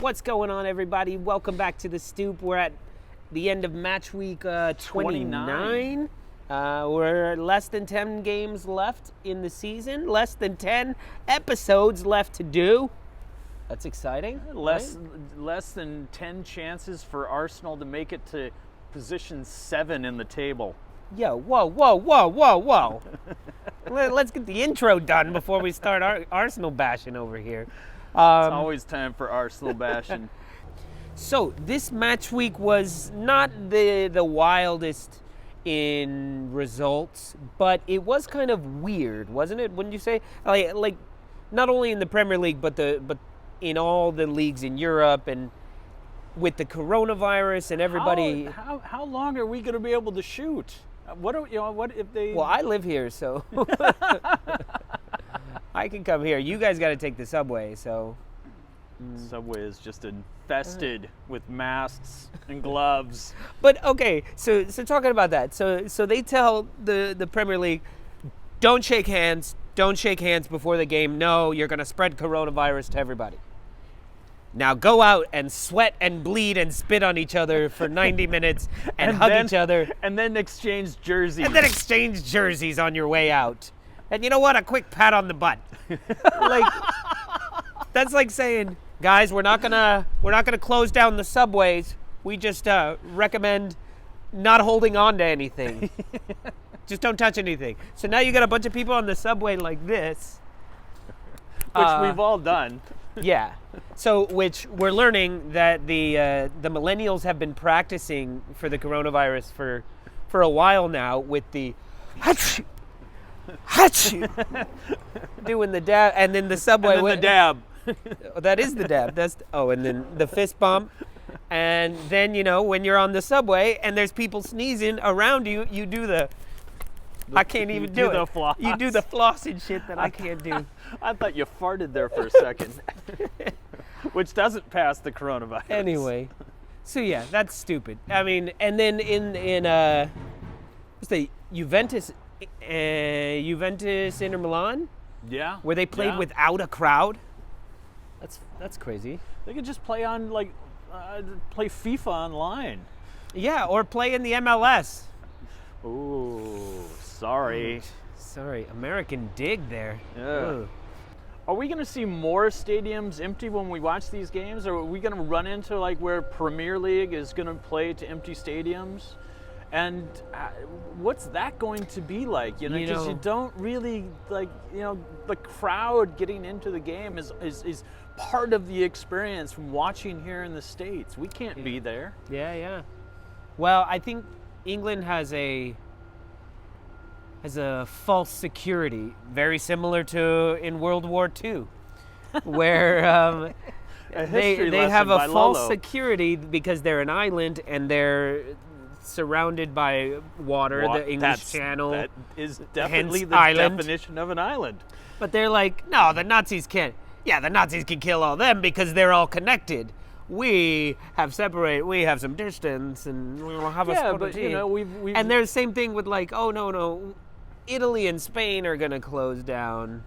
What's going on, everybody? Welcome back to the Stoop. We're at the end of match week 29. We're less than 10 games left in the season. Less than 10 episodes left to do. That's exciting. Less than 10 chances for Arsenal to make it to position 7 in the table. Yo, whoa. Let's get the intro done before we start Arsenal bashing over here. It's always time for Arsenal bashing. So this match week was not the wildest in results, but it was kind of weird, wasn't it? Wouldn't you say? Like not only in the Premier League, but in all the leagues in Europe, and with the coronavirus and everybody. How long are we going to be able to shoot? What if they? Well, I live here, so I can come here. You guys got to take the subway, so. Subway is just infested with masks and gloves. But okay, so talking about that, so they tell the Premier League, don't shake hands before the game. No, you're going to spread coronavirus to everybody. Now go out and sweat and bleed and spit on each other for 90 minutes and hug each other. And then exchange jerseys. And then exchange jerseys on your way out. And you know what? A quick pat on the butt. That's like saying, guys, we're not gonna close down the subways. We just recommend not holding on to anything. Just don't touch anything. So now you got a bunch of people on the subway like this. Which we've all done. Yeah. So, which we're learning that the millennials have been practicing for the coronavirus for a while now with the Hachoo, doing the dab, and then the subway. And then the dab. That is the dab. And then the fist bump, and then when you're on the subway and there's people sneezing around you, you do the. I can't even do it. The floss. You do the floss and shit that I can't do. I thought you farted there for a second, which doesn't pass the coronavirus. Anyway, so yeah, that's stupid. I mean, and then in what's the Juventus Inter Milan? Yeah. Where they played without a crowd. That's crazy. They could just play on play FIFA online. Yeah, or play in the MLS. Ooh, sorry. Sorry, American dig there. Yeah. Are we going to see more stadiums empty when we watch these games? Or are we going to run into where Premier League is going to play to empty stadiums? And what's that going to be like? Because you don't really the crowd getting into the game is part of the experience from watching here in the States. We can't be there. Yeah. Well, I think England has a false security, very similar to in World War II, where they have a false Lolo. Security because they're an island and they're surrounded by water, the English Channel. That is definitely the island. definition of an island. But they're like, no, the Nazis can't. Yeah, the Nazis can kill all them because they're all connected. We have separated. We have some distance, and we'll have a but we've and there's the same thing with oh no, Italy and Spain are gonna close down,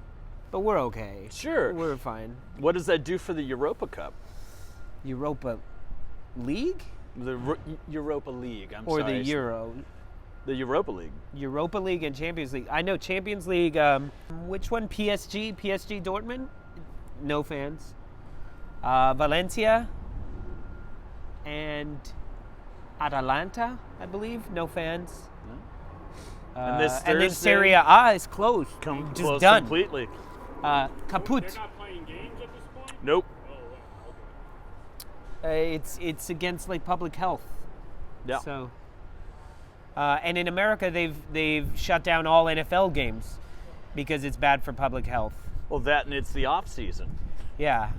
but we're okay. Sure, we're fine. What does that do for the Europa Cup? Europa League? The Europa League. Or the Euro. The Europa League. Europa League and Champions League. I know Champions League. Which one? PSG Dortmund. No fans. Valencia and Atalanta, I believe, no fans. And then Serie A is closed. Just closed done. Completely. Kaput. They're not playing games at this point? Nope. It's against public health. Yeah. So. And in America, they've shut down all NFL games because it's bad for public health. Well, that and it's the off season. Yeah.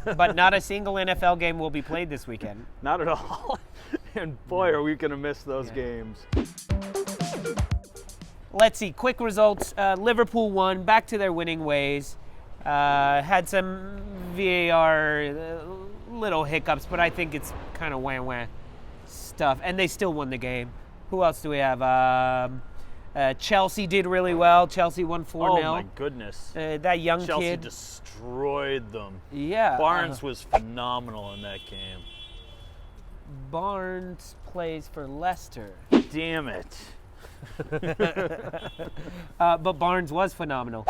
But not a single NFL game will be played this weekend. Not at all. And boy, are we going to miss those games. Let's see. Quick results. Liverpool won. Back to their winning ways. Had some VAR little hiccups, but I think it's kind of wah-wah stuff. And they still won the game. Who else do we have? Chelsea did really well. Chelsea won 4-0. Oh my goodness. That young Chelsea kid. destroyed them. Yeah. Barnes was phenomenal in that game. Barnes plays for Leicester. Damn it. But Barnes was phenomenal.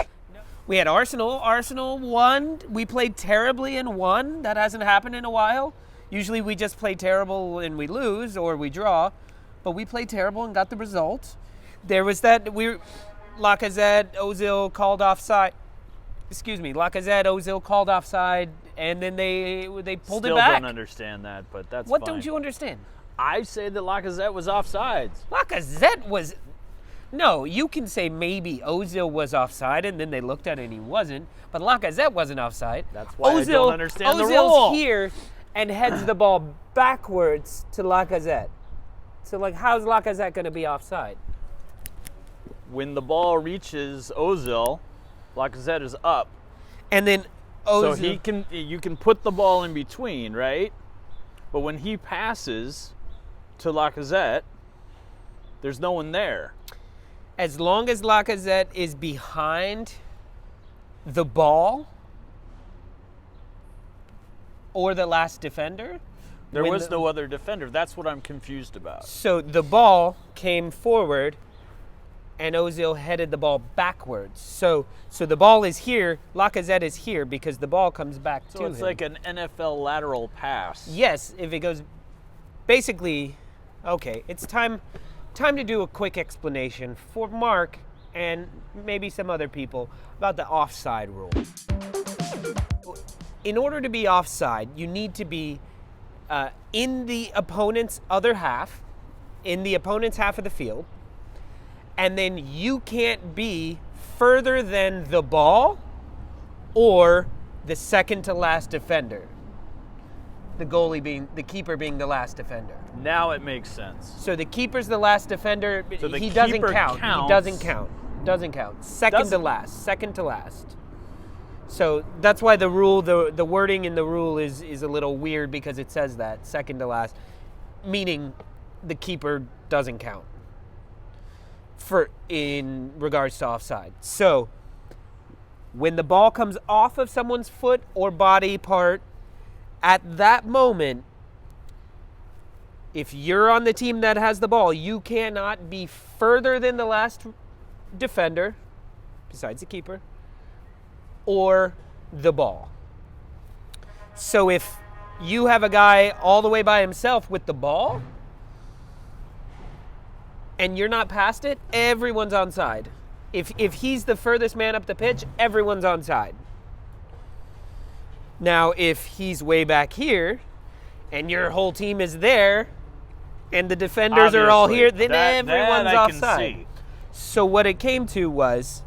We had Arsenal. Arsenal won. We played terribly and won. That hasn't happened in a while. Usually we just play terrible and we lose or we draw. But we played terrible and got the result. There was that Lacazette, Ozil called offside. Lacazette, Ozil called offside, and then they pulled it back. Still don't understand that, but that's What fine. don't you understand? I say that Lacazette was offsides. Lacazette was... No, you can say maybe Ozil was offside, and then they looked at it and he wasn't, but Lacazette wasn't offside. That's why I don't understand the rule. Ozil's here and heads the ball backwards to Lacazette. So, how's Lacazette going to be offside? When the ball reaches Ozil, Lacazette is up. And then Ozil... So you can put the ball in between, right? But when he passes to Lacazette, there's no one there. As long as Lacazette is behind the ball or the last defender... There was no other defender. That's what I'm confused about. So the ball came forward and Ozil headed the ball backwards. So the ball is here, Lacazette is here because the ball comes back to him. So it's like an NFL lateral pass. Yes, if it goes... Basically, okay, it's time to do a quick explanation for Mark and maybe some other people about the offside rule. In order to be offside, you need to be in the opponent's other half, in the opponent's half of the field, and then you can't be further than the ball or the second to last defender. The keeper being the last defender. Now it makes sense. So the keeper's the last defender. So the he doesn't keeper count. counts. He doesn't count. Doesn't count. Second to last. So that's why the rule, the wording in the rule is a little weird because it says that, second to last, meaning the keeper doesn't count in regards to offside. So when the ball comes off of someone's foot or body part, at that moment, if you're on the team that has the ball, you cannot be further than the last defender, besides the keeper, or the ball. So if you have a guy all the way by himself with the ball, and you're not past it, everyone's onside. If he's the furthest man up the pitch, everyone's onside. Now, if he's way back here, and your whole team is there, and the defenders are all here, then everyone's that offside. I can see. So what it came to was,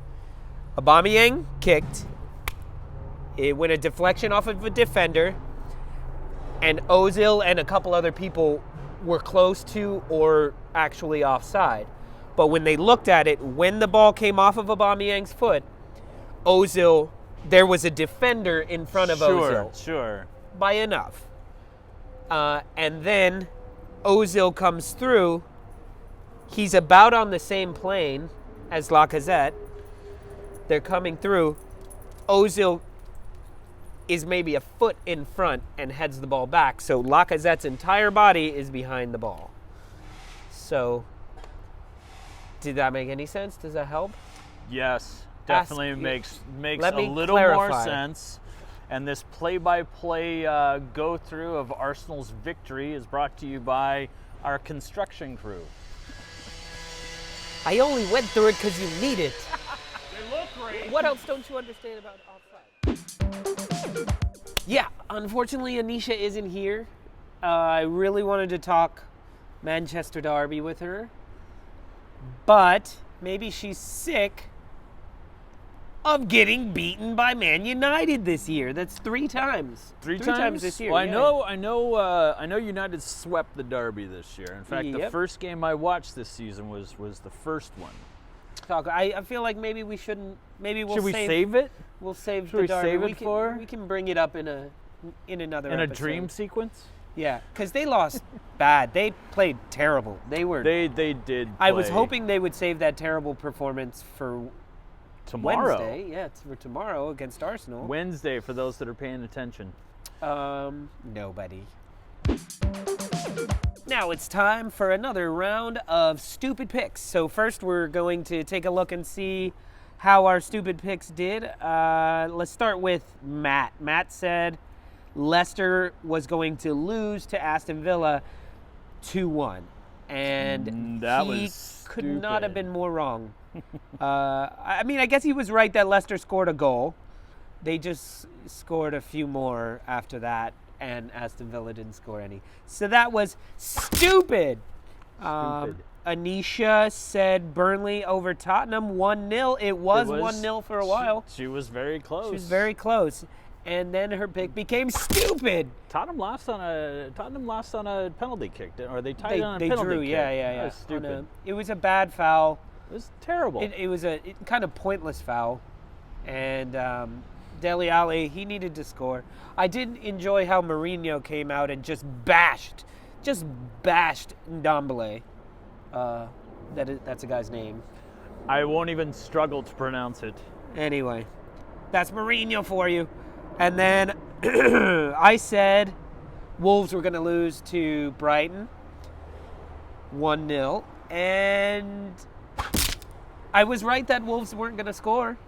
Aubameyang kicked, it went a deflection off of a defender, and Ozil and a couple other people were close to or actually offside. But when they looked at it, when the ball came off of Aubameyang's foot, Ozil, there was a defender in front of Ozil. Sure. By enough. And then Ozil comes through. He's about on the same plane as Lacazette. They're coming through. Ozil is maybe a foot in front and heads the ball back. So Lacazette's entire body is behind the ball. So, did that make any sense? Does that help? Yes, definitely makes Let a me little more clarify. sense. And this play-by-play go-through of Arsenal's victory is brought to you by our construction crew. I only went through it because you need it. They look great. What else don't you understand about offside? Yeah, unfortunately, Anisha isn't here. I really wanted to talk Manchester Derby with her, but maybe she's sick of getting beaten by Man United this year. That's 3 times. Three times this year. Well, yeah. I know United swept the Derby this year. In fact, the Yep. first game I watched this season was the first one. I feel like maybe we shouldn't. Maybe we'll Should we save it? We'll save Should the we Derby. save it for? We can bring it up in another In a episode. dream sequence? Yeah, because they lost bad. They played terrible. They were. They did. I was play hoping they would save that terrible performance for tomorrow. Wednesday. Yeah, it's for tomorrow against Arsenal. Wednesday for those that are paying attention. Nobody. Now it's time for another round of Stupid Picks. So first we're going to take a look and see how our Stupid Picks did. Let's start with Matt. Matt said Leicester was going to lose to Aston Villa 2-1. And that he was could not have stupid. been more wrong. I mean, I guess he was right that Leicester scored a goal. They just scored a few more after that, and Aston Villa didn't score any. So that was stupid. Anisha said Burnley over Tottenham 1-0. It was 1-0 for a while. She was very close. She was very close. And then her pick became stupid. Tottenham lost on a penalty kick, or they tied it on a They penalty drew, kick. yeah. That was stupid. It was a bad foul. It was terrible. It was a kind of pointless foul. And Dele Alli, he needed to score. I did enjoy how Mourinho came out and just bashed Ndombele. That's a guy's name. I won't even struggle to pronounce it. Anyway, that's Mourinho for you. And then I said Wolves were going to lose to Brighton 1-0. And I was right that Wolves weren't going to score.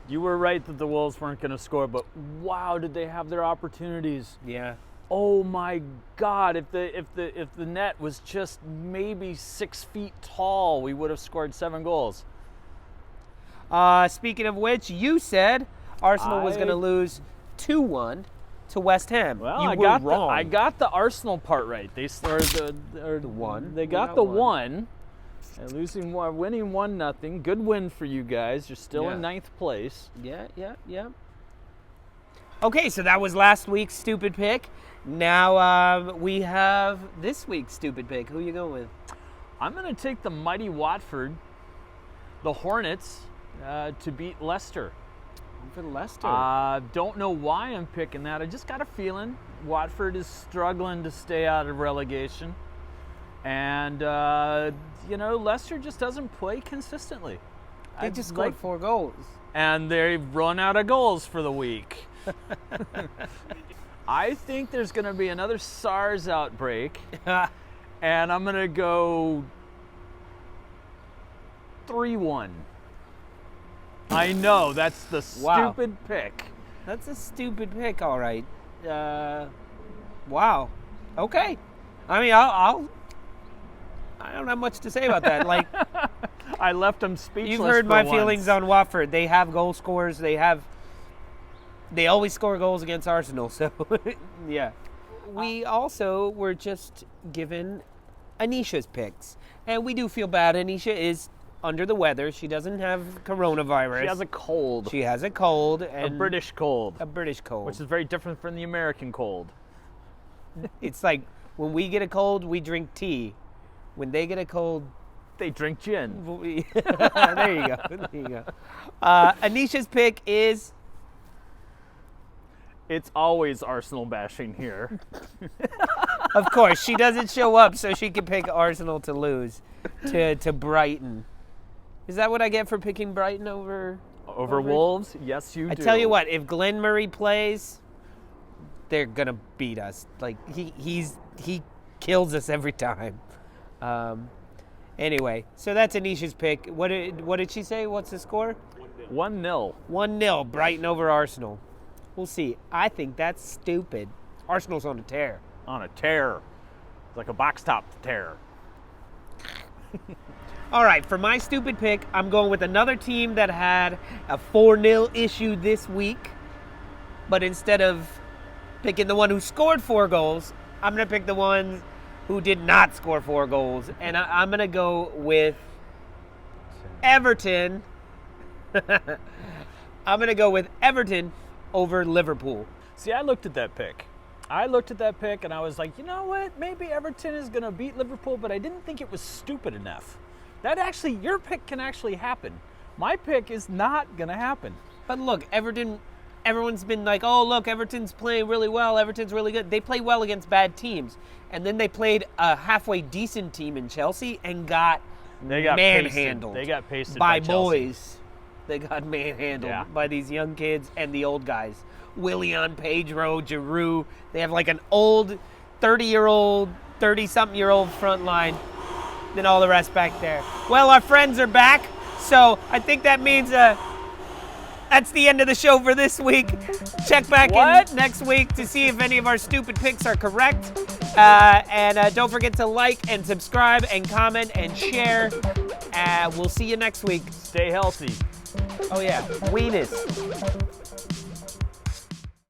You were right that the Wolves weren't going to score, but wow, did they have their opportunities? Yeah. Oh my God! If the net was just maybe 6 feet tall, we would have scored 7 goals. Speaking of which, you said Arsenal was going to lose 2-1 to West Ham. Well, you I were wrong. I got the Arsenal part right. They the one. They got the one. And winning 1-0. Good win for you guys. You're still in 9th place. Yeah. Okay, so that was last week's Stupid Pick. Now we have this week's Stupid Pick. Who are you going with? I'm going to take the mighty Watford, the Hornets, to beat Leicester. For Leicester. Don't know why I'm picking that. I just got a feeling Watford is struggling to stay out of relegation. And, Leicester just doesn't play consistently. They just scored 4 goals. And they've run out of goals for the week. I think there's going to be another SARS outbreak. And I'm going to go 3-1. I know, that's the stupid pick. That's a stupid pick, all right. Wow. Okay. I mean, I don't have much to say about that. Like, I left them speechless. You've heard for my once. feelings on Watford. They have goal scorers. They always score goals against Arsenal. So, yeah. We also were just given Anisha's picks, and we do feel bad. Anisha is under the weather. She doesn't have coronavirus. She has a cold. She has a cold. And a British cold. A British cold. Which is very different from the American cold. It's like when we get a cold, we drink tea. When they get a cold, they drink gin. There you go. Anisha's pick is... It's always Arsenal bashing here. Of course, she doesn't show up so she can pick Arsenal to lose to Brighton. Is that what I get for picking Brighton over Wolves? Yes, you do. I tell you what, if Glenn Murray plays, they're gonna beat us. Like he kills us every time. Anyway, so that's Anisha's pick. What did she say? What's the score? 1-0. 1-0, Brighton over Arsenal. We'll see. I think that's stupid. Arsenal's on a tear. On a tear. It's like a box top tear. All right, for my stupid pick, I'm going with another team that had a 4-0 issue this week. But instead of picking the one who scored 4 goals, I'm going to pick the ones who did not score 4 goals. And I'm going to go with Everton. I'm going to go with Everton over Liverpool. See, I looked at that pick. And I was like, you know what? Maybe Everton is going to beat Liverpool, but I didn't think it was stupid enough. Your pick can actually happen. My pick is not going to happen. But look, Everton everyone's been like, oh, look, Everton's playing really well. Everton's really good. They play well against bad teams. And then they played a halfway decent team in Chelsea and got manhandled. They got pasted by Chelsea. boys. They got manhandled Yeah. by these young kids and the old guys. Willian, Pedro, Giroud. They have like an old 30-year-old, 30-something-year-old front line. Then all the rest back there. Well, our friends are back. So I think that means that's the end of the show for this week. Check back in next week to see if any of our stupid picks are correct. And don't forget to like and subscribe and comment and share. We'll see you next week. Stay healthy. Oh, yeah. Weenus.